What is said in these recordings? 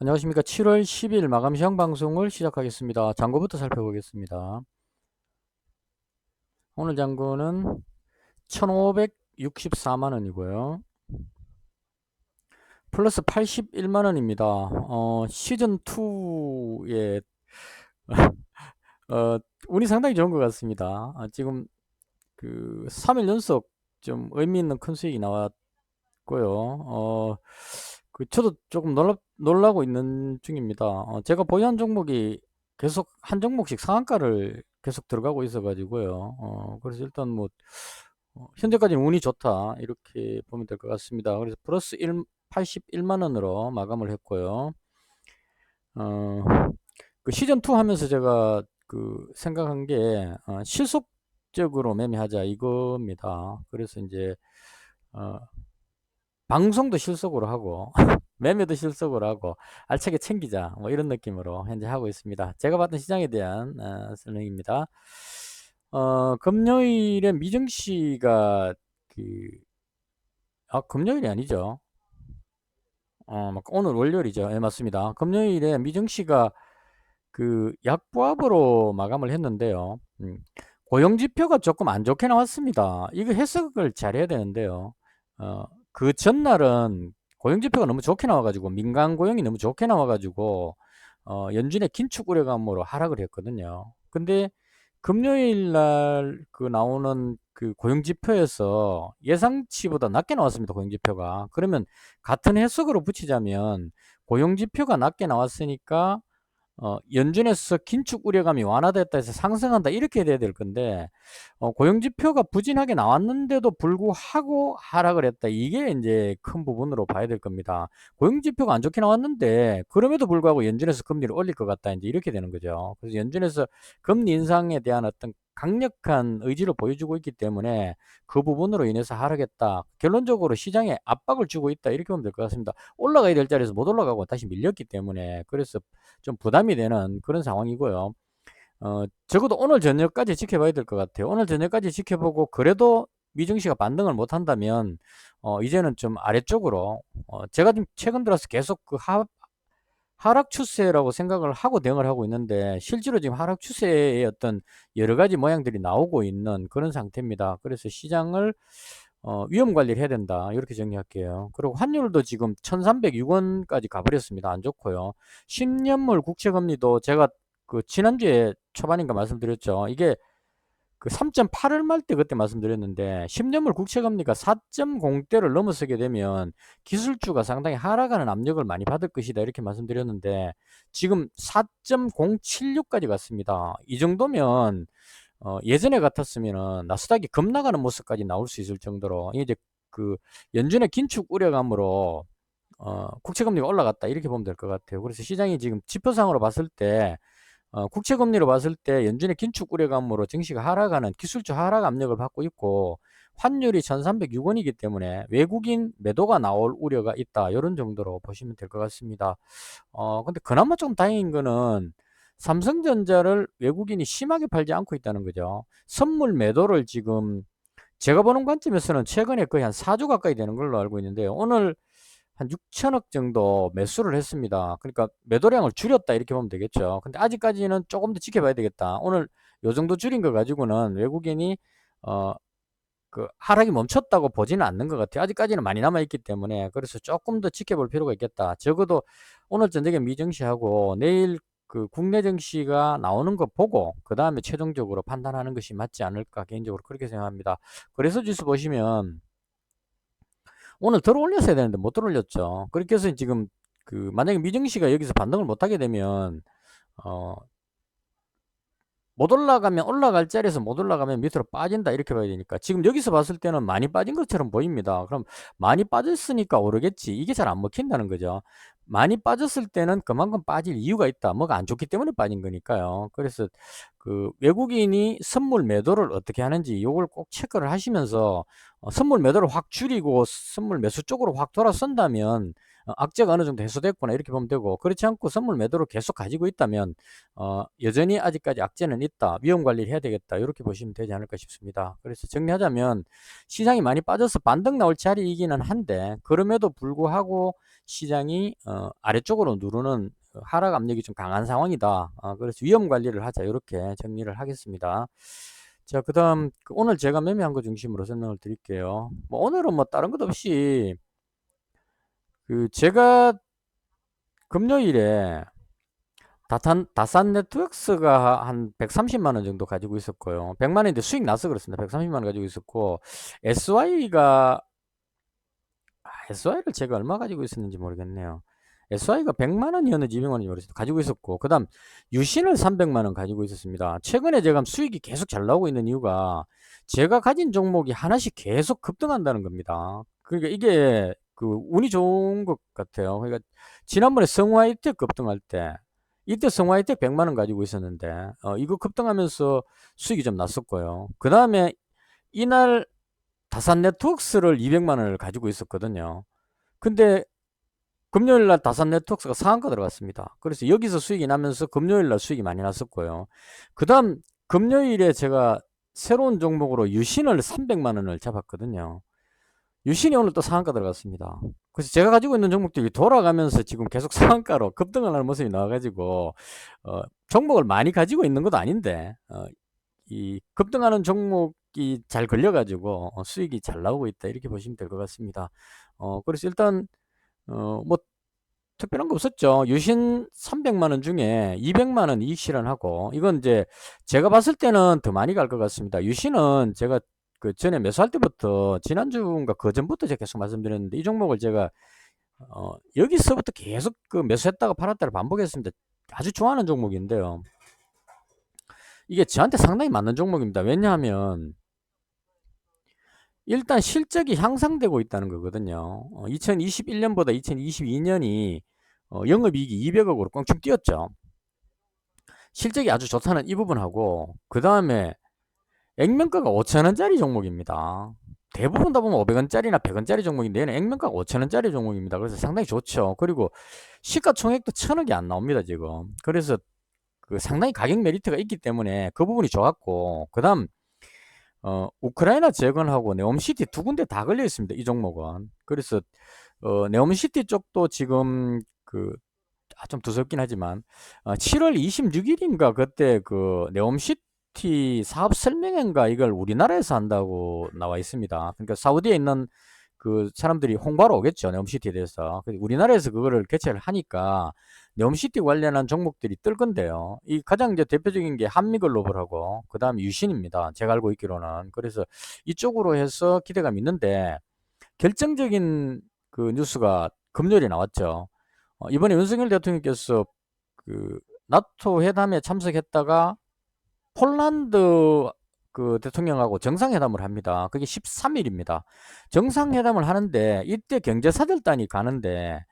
안녕하십니까. 7월 10일 마감 시황 방송을 시작하겠습니다. 장고부터 살펴보겠습니다. 오늘 장고는 1564만 원이고요. 플러스 81만 원입니다. 시즌2에 운이 상당히 좋은 것 같습니다. 지금 3일 연속 좀 의미 있는 큰 수익이 나왔고요. 저도 조금 놀라고 있는 중입니다. 제가 보유한 종목이 계속 한 종목씩 상한가를 계속 들어가고 있어가지고요. 그래서 일단 뭐, 현재까지는 운이 좋다. 이렇게 보면 될 것 같습니다. 그래서 플러스 81만 원으로 마감을 했고요. 어, 시즌2 하면서 제가 생각한 게, 실속적으로 매매하자 이겁니다. 그래서 이제, 어, 방송도 실속으로 하고 매매도 실속으로 하고 알차게 챙기자 뭐 이런 느낌으로 현재 하고 있습니다. 제가 봤던 시장에 대한 설명입니다. 금요일에 미증시가 금요일이 아니죠. 오늘 월요일이죠. 예, 맞습니다. 금요일에 미증시가 약보합으로 마감을 했는데요. 고용지표가 조금 안 좋게 나왔습니다. 이거 해석을 잘해야 되는데요. 그 전날은 고용지표가 너무 좋게 나와가지고 민간 고용이 너무 좋게 나와가지고 연준의 긴축 우려감으로 하락을 했거든요. 근데 금요일 날 나오는 고용지표에서 예상치보다 낮게 나왔습니다. 고용지표가. 그러면 같은 해석으로 붙이자면 고용지표가 낮게 나왔으니까 연준에서 긴축 우려감이 완화됐다 해서 상승한다 이렇게 돼야 될 건데 고용지표가 부진하게 나왔는데도 불구하고 하락을 했다. 이게 이제 큰 부분으로 봐야 될 겁니다. 고용지표가 안 좋게 나왔는데 그럼에도 불구하고 연준에서 금리를 올릴 것 같다. 이제 이렇게 되는 거죠. 그래서 연준에서 금리 인상에 대한 어떤 강력한 의지를 보여주고 있기 때문에 그 부분으로 인해서 하락했다. 결론적으로 시장에 압박을 주고 있다. 이렇게 보면 될 것 같습니다. 올라가야 될 자리에서 못 올라가고 다시 밀렸기 때문에 그래서 좀 부담이 되는 그런 상황이고요. 적어도 오늘 저녁까지 지켜봐야 될 것 같아요. 오늘 저녁까지 지켜보고 그래도 미증시가 반등을 못 한다면 이제는 좀 아래쪽으로 제가 좀 최근 들어서 계속 하락 추세라고 생각을 하고 대응을 하고 있는데 실제로 지금 하락 추세의 어떤 여러 가지 모양들이 나오고 있는 그런 상태입니다. 그래서 시장을 위험 관리를 해야 된다. 이렇게 정리할게요. 그리고 환율도 지금 1306원까지 가버렸습니다. 안 좋고요. 10년물 국채금리도 제가 지난주에 초반인가 말씀드렸죠. 이게 3.8을 말 때 그때 말씀드렸는데 10년물 국채금리가 4.0대를 넘어서게 되면 기술주가 상당히 하락하는 압력을 많이 받을 것이다 이렇게 말씀드렸는데 지금 4.076까지 갔습니다. 이 정도면 예전에 같았으면은 나스닥이 급락하는 모습까지 나올 수 있을 정도로 이제 연준의 긴축 우려감으로 국채금리가 올라갔다 이렇게 보면 될 것 같아요. 그래서 시장이 지금 지표상으로 봤을 때 국채금리로 봤을 때 연준의 긴축 우려감으로 증시가 하락하는 기술적 하락 압력을 받고 있고 환율이 1306원이기 때문에 외국인 매도가 나올 우려가 있다. 이런 정도로 보시면 될 것 같습니다. 근데 그나마 좀 다행인 거는 삼성전자를 외국인이 심하게 팔지 않고 있다는 거죠. 선물 매도를 지금 제가 보는 관점에서는 최근에 거의 한 4조 가까이 되는 걸로 알고 있는데요. 오늘 한 6천억 정도 매수를 했습니다. 그러니까 매도량을 줄였다 이렇게 보면 되겠죠. 근데 아직까지는 조금 더 지켜봐야 되겠다. 오늘 요 정도 줄인 거 가지고는 외국인이 어, 하락이 멈췄다고 보지는 않는 것 같아요. 아직까지는 많이 남아있기 때문에 그래서 조금 더 지켜볼 필요가 있겠다. 적어도 오늘 저녁에 미증시하고 내일 국내 증시가 나오는 거 보고 그 다음에 최종적으로 판단하는 것이 맞지 않을까 개인적으로 그렇게 생각합니다. 그래서 지수 보시면 오늘 들어 올렸어야 되는데 못 들어 올렸죠. 그렇게 해서 지금 만약에 미증시가 여기서 반등을 못하게 되면 어, 못 올라가면 올라갈 자리에서 못 올라가면 밑으로 빠진다 이렇게 봐야 되니까 지금 여기서 봤을 때는 많이 빠진 것처럼 보입니다. 그럼 많이 빠졌으니까 오르겠지. 이게 잘 안 먹힌다는 거죠. 많이 빠졌을 때는 그만큼 빠질 이유가 있다. 뭐가 안 좋기 때문에 빠진 거니까요. 그래서 외국인이 선물 매도를 어떻게 하는지 요걸 꼭 체크를 하시면서 선물 매도를 확 줄이고 선물 매수 쪽으로 확 돌아선다면 악재가 어느 정도 해소됐구나 이렇게 보면 되고, 그렇지 않고 선물 매도를 계속 가지고 있다면 여전히 아직까지 악재는 있다, 위험 관리를 해야 되겠다, 이렇게 보시면 되지 않을까 싶습니다. 그래서 정리하자면 시장이 많이 빠져서 반등 나올 자리이기는 한데, 그럼에도 불구하고 시장이 아래쪽으로 누르는 하락 압력이 좀 강한 상황이다. 그래서 위험 관리를 하자, 이렇게 정리를 하겠습니다. 자, 그 다음 오늘 제가 매매한 거 중심으로 설명을 드릴게요. 뭐 오늘은 뭐 다른 것 없이 제가 금요일에 다산 네트워크스가 한 130만 원 정도 가지고 있었고요. 100만 원인데 수익 나서 그렇습니다. 130만 원 가지고 있었고, SY가 SY를 제가 얼마 가지고 있었는지 모르겠네요. SY가 100만 원이었는지 200만 원인지 모르겠어요. 가지고 있었고, 그 다음 유신을 300만 원 가지고 있었습니다. 최근에 제가 수익이 계속 잘 나오고 있는 이유가 제가 가진 종목이 하나씩 계속 급등한다는 겁니다. 그러니까 이게 운이 좋은 것 같아요. 그러니까 지난번에 성화이텍 급등할 때, 이때 성화이텍 100만 원 가지고 있었는데 이거 급등하면서 수익이 좀 났었고요. 그 다음에 이날 다산 네트워크스를 200만 원을 가지고 있었거든요. 근데 금요일날 다산 네트워크스가 상한가 들어갔습니다. 그래서 여기서 수익이 나면서 금요일날 수익이 많이 났었고요. 그 다음 금요일에 제가 새로운 종목으로 유신을 300만 원을 잡았거든요. 유신이 오늘 또 상한가 들어갔습니다. 그래서 제가 가지고 있는 종목들이 돌아가면서 지금 계속 상한가로 급등을 하는 모습이 나와가지고 종목을 많이 가지고 있는 것도 아닌데 이 급등하는 종목이 잘 걸려가지고 수익이 잘 나오고 있다, 이렇게 보시면 될 것 같습니다. 그래서 일단 뭐 특별한 거 없었죠. 유신 300만 원 중에 200만 원 이익 실현하고, 이건 이제 제가 봤을 때는 더 많이 갈 것 같습니다. 유신은 제가 그 전에 매수할 때부터, 지난주인가 그 전부터 제가 계속 말씀드렸는데, 이 종목을 제가 여기서부터 계속 매수했다가 팔았다를 반복했습니다. 아주 좋아하는 종목인데요. 이게 저한테 상당히 맞는 종목입니다. 왜냐하면 일단 실적이 향상되고 있다는 거거든요. 2021년보다 2022년이 영업이익이 200억으로 껑충 뛰었죠. 실적이 아주 좋다는 이 부분하고, 그 다음에 액면가가 5천원짜리 종목입니다. 대부분 다 보면 500원짜리나 100원짜리 종목인데, 얘는 액면가가 5천원짜리 종목입니다. 그래서 상당히 좋죠. 그리고 시가총액도 1000억이 안 나옵니다, 지금. 그래서 상당히 가격 메리트가 있기 때문에 그 부분이 좋았고, 그 다음 우크라이나 재건하고 네옴시티 두 군데 다 걸려 있습니다, 이 종목은. 그래서 네옴시티 쪽도 지금 좀 두껍긴 하지만 7월 26일인가 그때 네옴시티 사업 설명회인가 이걸 우리나라에서 한다고 나와 있습니다. 그러니까 사우디에 있는 사람들이 홍보하러 오겠죠, 네옴시티에 대해서. 우리나라에서 그거를 개최를 하니까 네옴시티 관련한 종목들이 뜰 건데요. 이 가장 이제 대표적인 게 한미글로벌하고 그 다음에 유신입니다, 제가 알고 있기로는. 그래서 이쪽으로 해서 기대감 있는데, 결정적인 뉴스가 금요일에 나왔죠. 이번에 윤석열 대통령께서 나토 회담에 참석했다가 폴란드 대통령하고 정상회담을 합니다. 그게 13일입니다. 정상회담을 하는데 이때 경제사절단이 가는데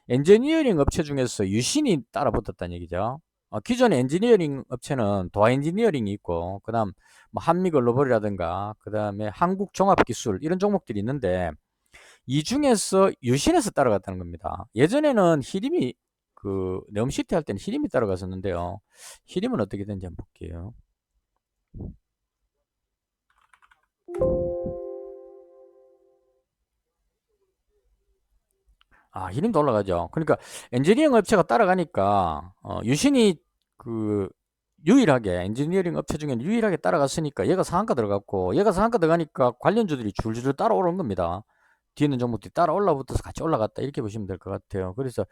엔지니어링 업체 중에서 유신이 따라 붙었다는 얘기죠. 기존의 엔지니어링 업체는 도화 엔지니어링이 있고, 그 다음 뭐 한미글로벌이라든가 그 다음에 한국종합기술 이런 종목들이 있는데, 이 중에서 유신에서 따라갔다는 겁니다. 예전에는 히림이 네옴시티 할 때는 히림이 따라갔었는데요. 히림은 어떻게 되는지 한번 볼게요. 히림도 올라가죠. 그러니까 엔지니어링 업체가 따라가니까 유신이 유일하게 엔지니어링 업체 중에 유일하게 따라갔으니까 얘가 상한가 들어갔고, 얘가 상한가 들어가니까 관련주들이 줄줄줄 따라오는 겁니다. 뒤에 있는 종목들이 따라 올라붙어서 같이 올라갔다, 이렇게 보시면 될 것 같아요. 그래서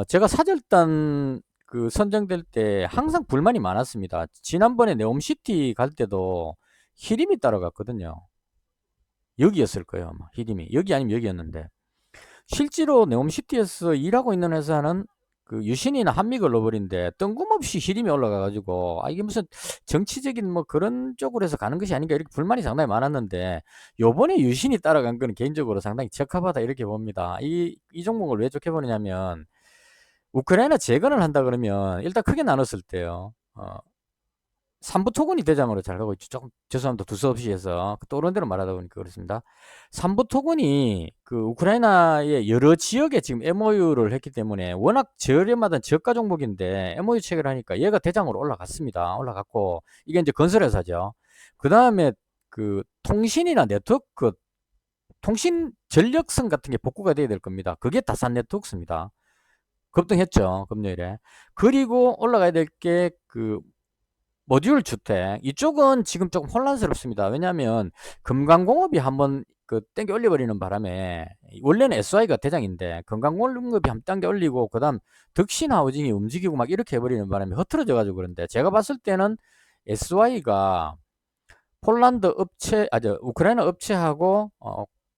제가 사절단 선정될 때 항상 불만이 많았습니다. 지난번에 네옴시티 갈 때도 히림이 따라갔거든요. 여기였을 거예요, 아마. 히림이 여기 아니면 여기였는데, 실제로 네옴시티에서 일하고 있는 회사는 유신이나 한미글로벌인데 뜬금없이 히림이 올라가가지고 이게 무슨 정치적인 뭐 그런 쪽으로 해서 가는 것이 아닌가, 이렇게 불만이 상당히 많았는데, 요번에 유신이 따라간 거는 개인적으로 상당히 적합하다, 이렇게 봅니다. 이 종목을 왜 좋게 보느냐면, 우크라이나 재건을 한다 그러면 일단 크게 나눴을 때요. 삼부토군이 대장으로 잘 가고 있죠. 조금 죄송합니다. 두서없이 해서 또 어른 대로 말하다 보니까 그렇습니다. 삼부토군이 그 우크라이나의 여러 지역에 지금 MOU를 했기 때문에 워낙 저렴하던 저가 종목인데 MOU 체결을 하니까 얘가 대장으로 올라갔습니다. 올라갔고 이게 이제 건설회사죠. 그 다음에 그 통신이나 네트워크 통신 전력선 같은 게 복구가 돼야 될 겁니다. 그게 다산 네트워크입니다. 급등했죠. 금요일에. 그리고 올라가야 될 게 그 모듈 주택 이쪽은 지금 조금 혼란스럽습니다. 왜냐하면 금강공업이 한번 그 땡겨 올려버리는 바람에 원래는 SY가 대장인데 금강공업이 한 땡겨 올리고 그다음 덕신하우징이 움직이고 막 이렇게 해버리는 바람에 흐트러져 가지고 그런데 제가 봤을 때는 SY가 폴란드 업체, 저 우크라이나 업체하고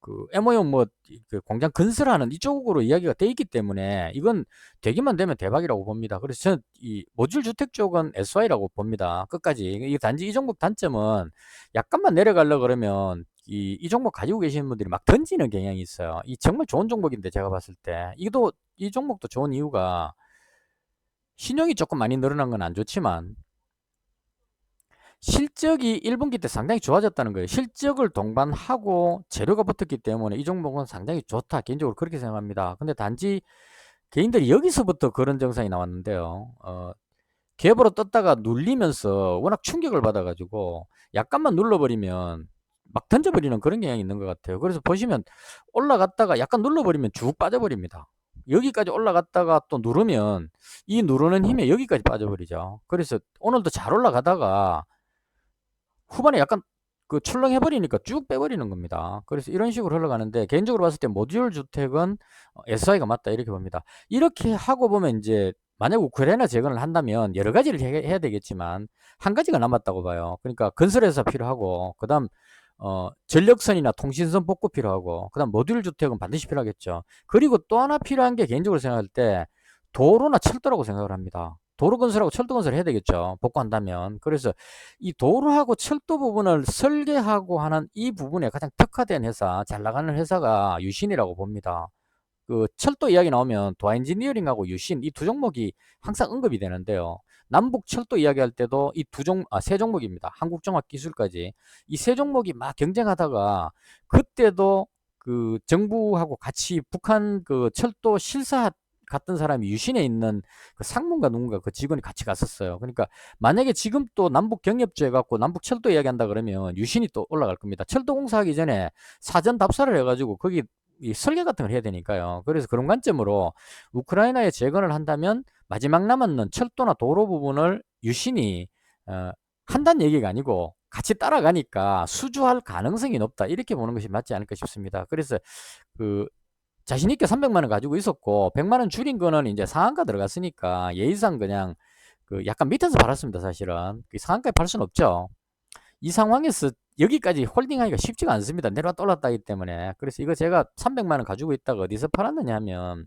그 MOU 그 공장 건설하는 이쪽으로 이야기가 돼 있기 때문에 이건 되기만 되면 대박이라고 봅니다. 그래서 저는 이 모듈 주택 쪽은 SY라고 봅니다. 끝까지. 이 단지 이 종목 단점은 약간만 내려가려 그러면 이 종목 가지고 계시는 분들이 막 던지는 경향이 있어요. 이 정말 좋은 종목인데 제가 봤을 때 이도 이 종목도 좋은 이유가 신용이 조금 많이 늘어난 건 안 좋지만 실적이 1분기 때 상당히 좋아졌다는 거예요. 실적을 동반하고 재료가 붙었기 때문에 이 종목은 상당히 좋다. 개인적으로 그렇게 생각합니다. 근데 단지 개인들이 여기서부터 그런 증상이 나왔는데요. 갭으로 떴다가 눌리면서 워낙 충격을 받아가지고 약간만 눌러버리면 막 던져버리는 그런 경향이 있는 것 같아요. 그래서 보시면 올라갔다가 약간 눌러버리면 쭉 빠져버립니다. 여기까지 올라갔다가 또 누르면 이 누르는 힘에 여기까지 빠져버리죠. 그래서 오늘도 잘 올라가다가 후반에 약간 그 출렁해버리니까 쭉 빼버리는 겁니다. 그래서 이런 식으로 흘러가는데 개인적으로 봤을 때 모듈 주택은 SI가 맞다 이렇게 봅니다. 이렇게 하고 보면 이제 만약 우크라이나 재건을 한다면 여러 가지를 해야 되겠지만 한 가지가 남았다고 봐요. 그러니까 건설회사 필요하고 그다음 전력선이나 통신선 복구 필요하고 그다음 모듈 주택은 반드시 필요하겠죠. 그리고 또 하나 필요한 게 개인적으로 생각할 때 도로나 철도라고 생각을 합니다. 도로 건설하고 철도 건설을 해야 되겠죠. 복구한다면. 그래서 이 도로하고 철도 부분을 설계하고 하는 이 부분에 가장 특화된 회사, 잘 나가는 회사가 유신이라고 봅니다. 그 철도 이야기 나오면 도화엔지니어링하고 유신 이 두 종목이 항상 언급이 되는데요. 남북 철도 이야기할 때도 이 세 종목입니다. 한국종합기술까지 이 세 종목이 막 경쟁하다가 그때도 그 정부하고 같이 북한 그 철도 실사 갔던 사람이 유신에 있는 그 상무인가 누군가 그 직원이 같이 갔었어요. 그러니까 만약에 지금 또 남북 경협조 해갖고 남북 철도 이야기한다 그러면 유신이 또 올라갈 겁니다. 철도 공사하기 전에 사전 답사를 해가지고 거기 이 설계 같은 걸 해야 되니까요. 그래서 그런 관점으로 우크라이나에 재건을 한다면 마지막 남았는 철도나 도로 부분을 유신이 한다는 얘기가 아니고 같이 따라가니까 수주할 가능성이 높다. 이렇게 보는 것이 맞지 않을까 싶습니다. 그래서 그 자신 있게 300만 원 가지고 있었고 100만 원 줄인 거는 이제 상한가 들어갔으니까 예의상 그냥 그 약간 밑에서 팔았습니다. 사실은 그 상한가에 팔 수는 없죠. 이 상황에서 여기까지 홀딩하기가 쉽지가 않습니다. 내려왔다 올랐다 하기 때문에. 그래서 이거 제가 300만 원 가지고 있다가 어디서 팔았느냐 하면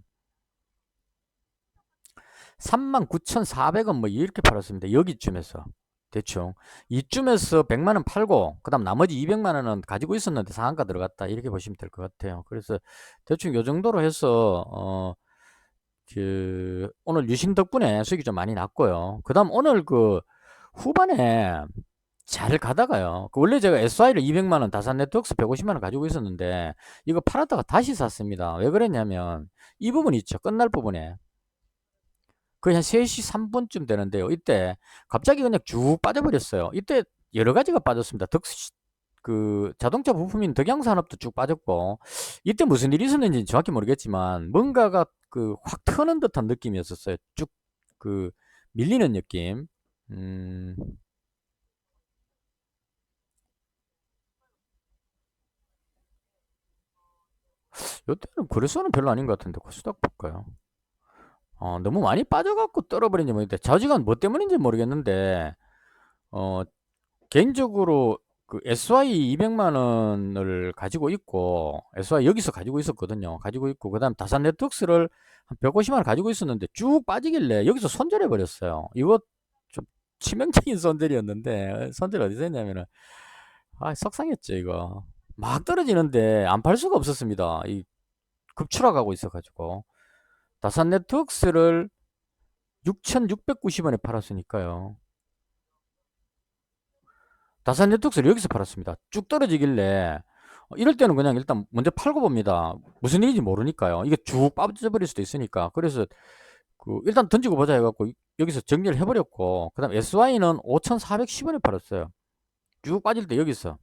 39,400원 뭐 이렇게 팔았습니다. 여기쯤에서. 대충 이쯤에서 100만 원 팔고 그다음 나머지 200만 원은 가지고 있었는데 상한가 들어갔다 이렇게 보시면 될 것 같아요. 그래서 대충 요 정도로 해서 그 오늘 유심 덕분에 수익이 좀 많이 났고요. 그다음 오늘 그 후반에 잘 가다가요. 그 원래 제가 SI를 200만 원, 다산 네트워크스 150만 원 가지고 있었는데 이거 팔았다가 다시 샀습니다. 왜 그랬냐면 이 부분 있죠. 끝날 부분에 거의 한 3시 3분쯤 되는데요. 이때 갑자기 그냥 쭉 빠져버렸어요. 이때 여러 가지가 빠졌습니다. 그 자동차 부품인 덕양산업도 쭉 빠졌고 이때 무슨 일이 있었는지 정확히 모르겠지만 뭔가가 그 확 트는 듯한 느낌이었었어요. 쭉 그 밀리는 느낌. 음, 이때는 거래소는 별로 아닌 것 같은데 코스닥 볼까요? 너무 많이 빠져갖고 떨어버린지 모르겠는데 좌지간 뭐 때문인지 모르겠는데 어, 개인적으로 그 SY 200만 원을 가지고 있고 SY 여기서 가지고 있었거든요. 가지고 있고 그다음 다산 네트워크스를 한 150만 원 가지고 있었는데 쭉 빠지길래 여기서 손절해 버렸어요. 이거 좀 치명적인 손절이었는데 손절 어디서 했냐면은 속상했죠 이거. 막 떨어지는데 안 팔 수가 없었습니다. 이 급추락하고 있어가지고 다산 네트워크스를 6,690원에 팔았으니까요. 다산 네트웍스를 여기서 팔았습니다. 쭉 떨어지길래 이럴 때는 그냥 일단 먼저 팔고 봅니다. 무슨 일인지 모르니까요. 이게 쭉 빠져버릴 수도 있으니까. 그래서 일단 던지고 보자 해갖고 여기서 정리를 해버렸고, 그 다음 SY는 5,410원에 팔았어요. 쭉 빠질 때 여기서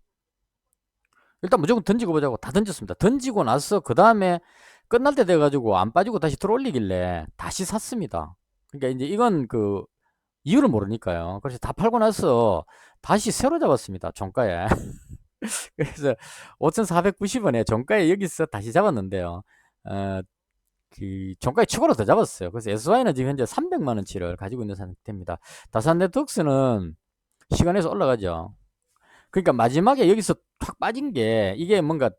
일단 무조건 던지고 보자고 다 던졌습니다. 던지고 나서 그 다음에 끝날 때 돼가지고 안 빠지고 다시 들어올리길래 다시 샀습니다. 그러니까 이제 이건 이유를 모르니까요. 그래서 다 팔고 나서 다시 새로 잡았습니다. 종가에. 그래서 5,490원에 종가에 여기서 다시 잡았는데요. 어, 종가에 추가로 더 잡았어요. 그래서 SY는 지금 현재 300만원치를 가지고 있는 상태입니다. 다산 네트웍스는 시간에서 올라가죠. 그러니까 마지막에 여기서 탁 빠진 게 이게 뭔가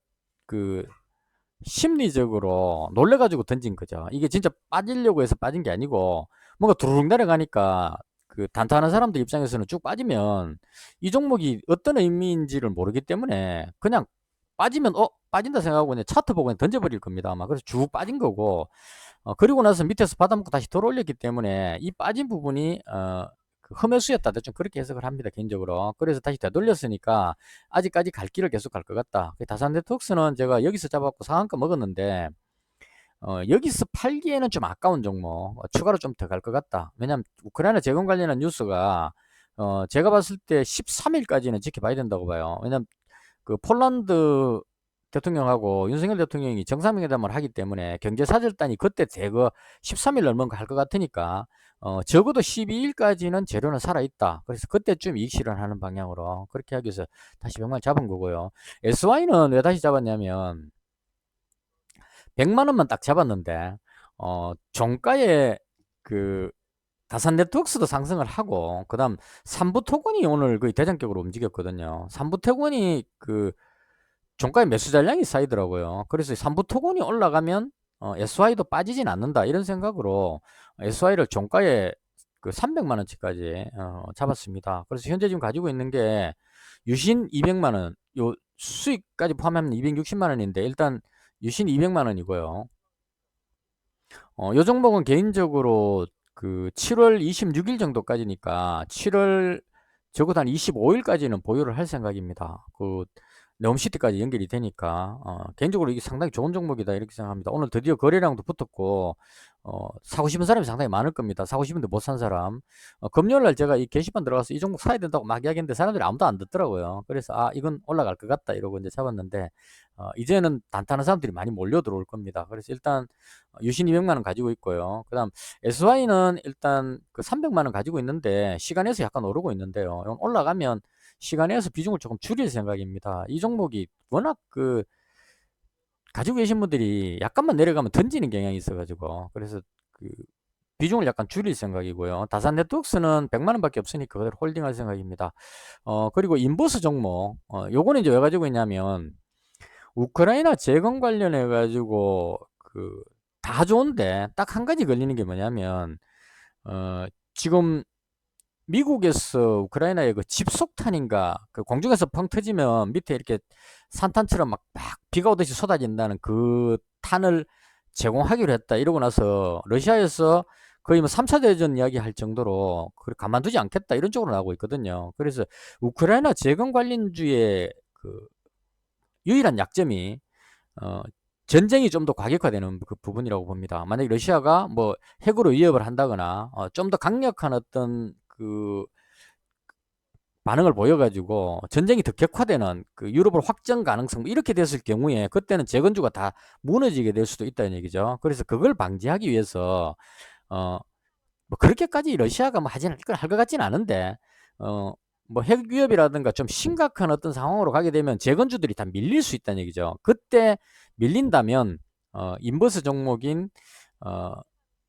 그 심리적으로 놀래가지고 던진 거죠. 이게 진짜 빠지려고 해서 빠진 게 아니고 뭔가 두루룩 내려가니까 단타하는 사람들 입장에서는 쭉 빠지면 이 종목이 어떤 의미인지를 모르기 때문에 그냥 빠지면 빠진다 생각하고 그냥 차트 보고 그냥 던져버릴 겁니다. 아마 그래서 쭉 빠진 거고, 그리고 나서 밑에서 받아먹고 다시 돌아올렸기 때문에 이 빠진 부분이 흠매수였다. 좀 그렇게 해석을 합니다. 개인적으로. 그래서 다시 되돌렸으니까 아직까지 갈 길을 계속 갈 것 같다. 다산 네트웍스는 제가 여기서 잡았고 상한가 먹었는데 여기서 팔기에는 좀 아까운 종목, 추가로 좀 더 갈 것 같다. 왜냐면 우크라이나 재건 관련한 뉴스가 제가 봤을 때 13일까지는 지켜봐야 된다고 봐요. 왜냐면 폴란드 대통령하고 윤석열 대통령이 정상회담을 하기 때문에 경제사절단이 그때 대거 13일 넘은 거 할 것 같으니까 적어도 12일까지는 재료는 살아있다. 그래서 그때쯤 이익 실현하는 방향으로 그렇게 하기 위해서 다시 병만 잡은 거고요. SY는 왜 다시 잡았냐면 100만원만 딱 잡았는데 종가에 다산 네트웍스도 상승을 하고, 그 다음 삼부토건이 오늘 거의 대장격으로 움직였거든요. 삼부토건이 종가에 매수 잔량이 쌓이더라고요. 그래서 삼부토건이 올라가면 SY도 빠지진 않는다 이런 생각으로 SY를 종가에 300만원치까지 잡았습니다. 그래서 현재 지금 가지고 있는 게 유신 200만원, 요 수익까지 포함하면 260만원인데 일단 유신 200만원이고요. 요 종목은 개인적으로 7월 26일 정도까지니까 7월 적어도 한 25일까지는 보유를 할 생각입니다. 네옴시티까지 연결이 되니까 개인적으로 이게 상당히 좋은 종목이다 이렇게 생각합니다. 오늘 드디어 거래량도 붙었고 사고 싶은 사람이 상당히 많을 겁니다. 사고 싶은데 못 산 사람. 금요일날 제가 이 게시판 들어가서 이 종목 사야 된다고 막 이야기했는데 사람들이 아무도 안 듣더라고요. 그래서 이건 올라갈 것 같다 이러고 이제 잡았는데 이제는 단타는 사람들이 많이 몰려 들어올 겁니다. 그래서 일단 유신 200만원 가지고 있고요. 그 다음 SY는 일단 300만원 가지고 있는데 시간에서 약간 오르고 있는데요. 올라가면 시간에서 비중을 조금 줄일 생각입니다. 이 종목이 워낙 가지고 계신 분들이 약간만 내려가면 던지는 경향이 있어가지고 그래서 비중을 약간 줄일 생각이고요. 다산 네트웍스는 100만원 밖에 없으니까 그대로 홀딩할 생각입니다. 그리고 인버스 종목, 요거는 이제 왜 가지고 있냐면 우크라이나 재건 관련해 가지고 다 좋은데 딱 한 가지 걸리는 게 뭐냐면 지금 미국에서 우크라이나의 집속탄인가 공중에서 펑 터지면 밑에 이렇게 산탄처럼 막 비가 오듯이 쏟아진다는 그 탄을 제공하기로 했다 이러고 나서 러시아에서 거의 뭐 3차 대전 이야기 할 정도로 가만두지 않겠다 이런 쪽으로 나오고 있거든요. 그래서 우크라이나 재건 관련주의 유일한 약점이 전쟁이 좀 더 과격화되는 부분이라고 봅니다. 만약에 러시아가 뭐 핵으로 위협을 한다거나 좀 더 강력한 어떤 반응을 보여가지고 전쟁이 더 격화되는 유럽을 확정 가능성 이렇게 됐을 경우에 그때는 재건주가 다 무너지게 될 수도 있다는 얘기죠. 그래서 그걸 방지하기 위해서 뭐 그렇게까지 러시아가 뭐 할 것 같지는 않은데 뭐 핵 위협이라든가 좀 심각한 어떤 상황으로 가게 되면 재건주들이 다 밀릴 수 있다는 얘기죠. 그때 밀린다면 인버스 종목인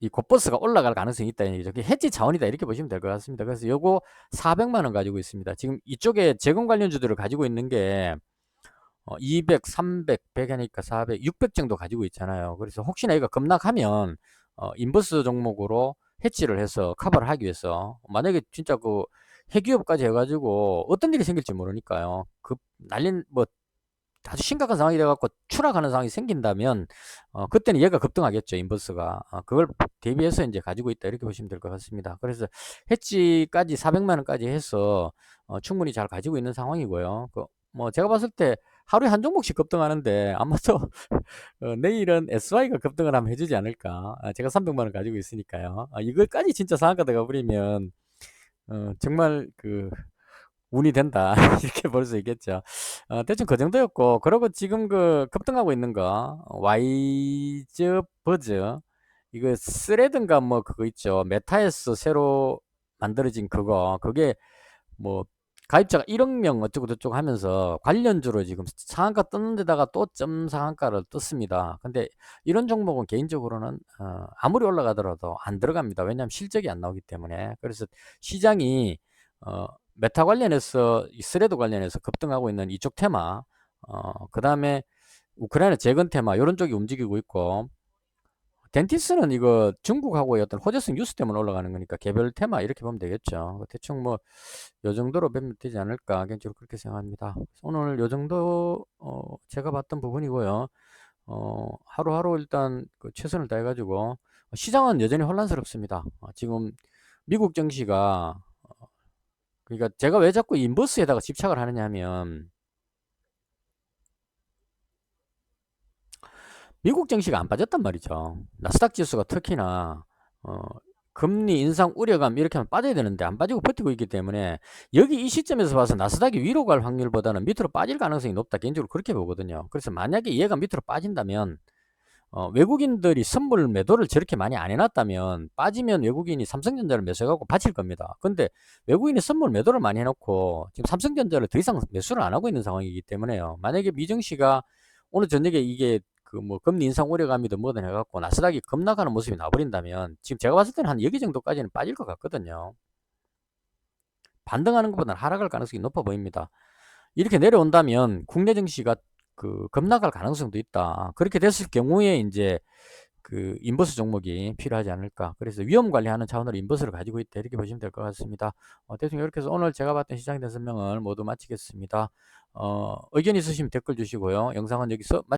이 곧버스가 올라갈 가능성이 있다는 얘기죠. 해지 자원이다 이렇게 보시면 될 것 같습니다. 그래서 요거 400만원 가지고 있습니다. 지금 이쪽에 재건 관련주들을 가지고 있는 게 200, 300, 100 하니까 400, 600 정도 가지고 있잖아요. 그래서 혹시나 이거 급락하면 인버스 종목으로 해치를 해서 커버를 하기 위해서 만약에 진짜 핵위협까지 해가지고 어떤 일이 생길지 모르니까요. 난리 뭐 아주 심각한 상황이 돼 갖고 추락하는 상황이 생긴다면 그때는 얘가 급등하겠죠. 인버스가. 그걸 대비해서 이제 가지고 있다 이렇게 보시면 될 것 같습니다. 그래서 해지까지 400만 원까지 해서 충분히 잘 가지고 있는 상황이고요. 뭐 제가 봤을 때 하루에 한 종목씩 급등하는데 아마도 내일은 SY가 급등을 하면 해주지 않을까. 제가 300만 원 가지고 있으니까요. 이걸까지 진짜 상한가 들어가 버리면 정말 운이 된다 이렇게 볼 수 있겠죠. 대충 그 정도였고, 그리고 지금 급등하고 있는 거 와이즈 버즈, 이거 스레드인가 뭐 그거 있죠. 메타에서 새로 만들어진 그게 뭐 가입자가 1억 명 어쩌고 저쩌고 하면서 관련주로 지금 상한가 떴는 데다가 또 점 상한가를 떴습니다. 근데 이런 종목은 개인적으로는 아무리 올라가더라도 안 들어갑니다. 왜냐하면 실적이 안 나오기 때문에. 그래서 시장이 메타 관련해서 이 스레드 관련해서 급등하고 있는 이쪽 테마, 그 다음에 우크라이나 재건 테마 이런 쪽이 움직이고 있고, 덴티스는 이거 중국하고의 어떤 호재성 뉴스 때문에 올라가는 거니까 개별 테마 이렇게 보면 되겠죠. 대충 뭐 요 정도로 보면 되지 않을까 개인적으로 그렇게 생각합니다. 오늘 요 정도 제가 봤던 부분이고요. 하루하루 일단 최선을 다해 가지고, 시장은 여전히 혼란스럽습니다. 지금 미국 증시가 그러니까 제가 왜 자꾸 인버스에다가 집착을 하느냐 하면, 미국 증시가 안 빠졌단 말이죠. 나스닥 지수가 특히나 어, 금리 인상 우려감 이렇게 하면 빠져야 되는데 안 빠지고 버티고 있기 때문에, 여기 이 시점에서 봐서 나스닥이 위로 갈 확률보다는 밑으로 빠질 가능성이 높다 개인적으로 그렇게 보거든요. 그래서 만약에 얘가 밑으로 빠진다면, 외국인들이 선물 매도를 저렇게 많이 안 해놨다면 빠지면 외국인이 삼성전자를 매수해갖고 바칠 겁니다. 근데 외국인이 선물 매도를 많이 해놓고 지금 삼성전자를 더 이상 매수를 안 하고 있는 상황이기 때문에요. 만약에 미증시가 오늘 저녁에 이게 뭐 금리 인상 우려감이든 뭐든 해갖고 나스닥이 급락하는 모습이 나버린다면, 지금 제가 봤을 때는 한 여기 정도까지는 빠질 것 같거든요. 반등하는 것보다는 하락할 가능성이 높아 보입니다. 이렇게 내려온다면 국내 증시가 급락할 가능성도 있다. 그렇게 됐을 경우에 이제 인버스 종목이 필요하지 않을까. 그래서 위험 관리하는 차원으로 인버스를 가지고 있다 이렇게 보시면 될 것 같습니다. 대충 이렇게 해서 오늘 제가 봤던 시장에 대한 설명을 모두 마치겠습니다. 의견 있으시면 댓글 주시고요. 영상은 여기서